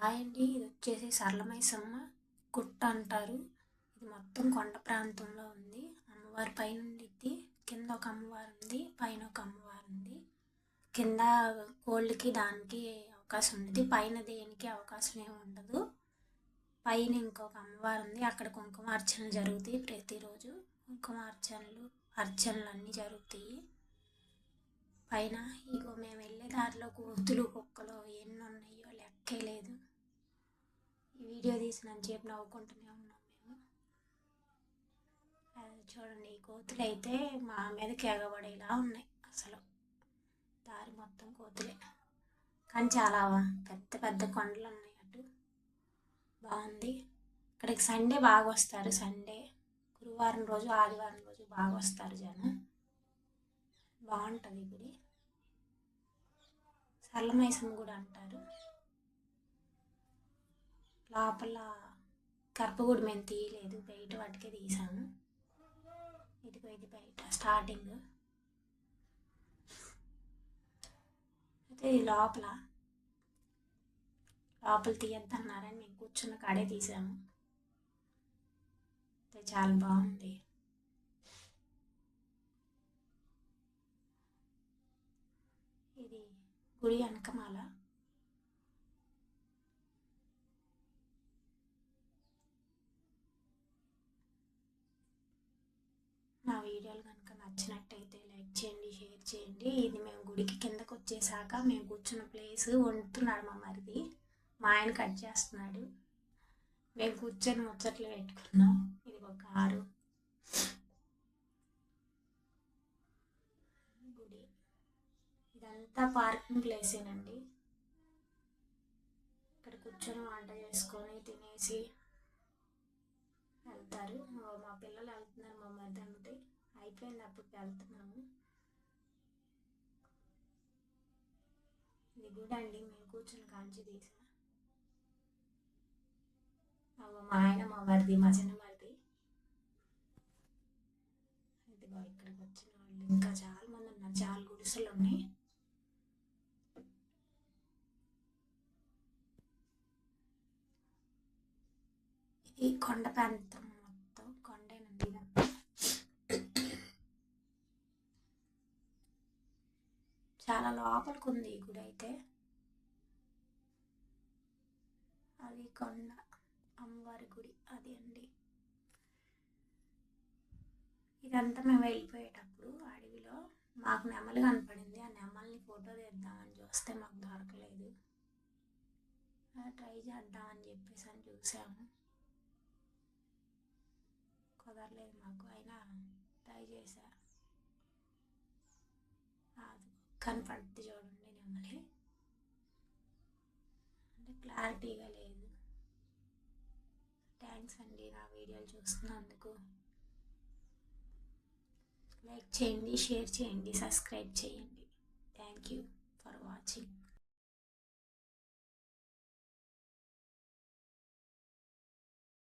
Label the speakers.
Speaker 1: Hi అండి. ఇది వచ్చేసి సరళమైసమ్మ గుట్ట అంటారు. ఇది మొత్తం కొండ ప్రాంతంలో ఉంది. అమ్మవారి పైన ఉండిద్ది, కింద ఒక అమ్మవారు ఉంది, పైన ఒక అమ్మవారు ఉంది. కింద కోళ్ళకి దానికి అవకాశం ఉంది, పైన దేనికి అవకాశం ఏమి ఉండదు. పైన ఇంకొక అమ్మవారు ఉంది, అక్కడ కుంకుమార్చనలు జరుగుతాయి. ప్రతిరోజు కుంకుమార్చనలు అన్నీ జరుగుతాయి. పైన ఇగో మేము వెళ్ళే దారిలో కోతులు కుక్కలు ఎన్ని ఉన్నాయో లెక్కే లేదు. ఈ వీడియో తీసినంతసేపు నవ్వుకుంటూనే ఉన్నాం మేము. అది చూడండి, ఈ కోతులు అయితే మా మీదకి ఎగబడేలా ఉన్నాయి. అసలు దారి మొత్తం కోతులే, కానీ చాలా పెద్ద పెద్ద కొండలు ఉన్నాయి. అటు బాగుంది. ఇక్కడికి సండే బాగా వస్తారు. సండే, గురువారం రోజు, ఆదివారం రోజు బాగా వస్తారు జనం. బాగుంటుంది గుడి. సరళమైసమ్మ గుడి అంటారు. లోపల గర్భగుడి మేము తీయలేదు, బయట వాటికే తీసాము. ఇదిగో ఇది బయట స్టార్టింగ్. అయితే ఇది లోపల తీయద్దన్నారని మేము కూర్చున్న కాడే తీసాము. అయితే చాలా బాగుంది. ఇది గుడి వెనకమాల. నా వీడియోలు కనుక నచ్చినట్టయితే లైక్ చేయండి, షేర్ చేయండి. ఇది మేము గుడికి కిందకు వచ్చేసాక మేము కూర్చున్న ప్లేస్ వండుతున్నాడు మా మరిది. మా ఆయన కట్ చేస్తున్నాడు, మేము కూర్చొని ముచ్చట్లు పెట్టుకున్నాం. ఇది ఒక కారు గుడి. ఇదంతా పార్కింగ్ ప్లేసేనండి. ఇక్కడ కూర్చొని వంట చేసుకొని తినేసి వెళ్తారు. మా పిల్లలు వెళ్తున్నారు, మా మధ్య అంటే అయిపోయింది, అప్పుడు వెళ్తున్నాము. ఇది గుడి అండి, మేము కూర్చొని కాంచి తీసా. మా ఆయన, మా మరిది, మా చిన్న మరిది. ఇదిగో ఇక్కడికి వచ్చిన వాళ్ళు ఇంకా చాలా మంది ఉన్నారు, చాలా గుడిసెలు ఉన్నాయి. ఇది కొండ ప్రాంతం, మొత్తం కొండేనండి. చాలా లోపలికి ఉంది ఈ గుడి అయితే. అది కొండ అమ్మవారి గుడి అది అండి. ఇదంతా మేము వెళ్ళిపోయేటప్పుడు అడవిలో మాకు నెమలి కనపడింది. ఆ నెమలిని ఫోటో తీద్దామని చూస్తే మాకు దొరకలేదు. ట్రై చేద్దామని చెప్పేసి అని చూసాము, కుదరలేదు మాకు. అయినా ట్రై చేశా. అది కనపడుద్ది చూడండి నెమలి, అంటే క్లారిటీగా లేదు. థ్యాంక్స్ అండి నా వీడియోలు చూస్తున్నందుకు. లైక్ చేయండి, షేర్ చేయండి, సబ్స్క్రైబ్ చేయండి. Thank you for watching.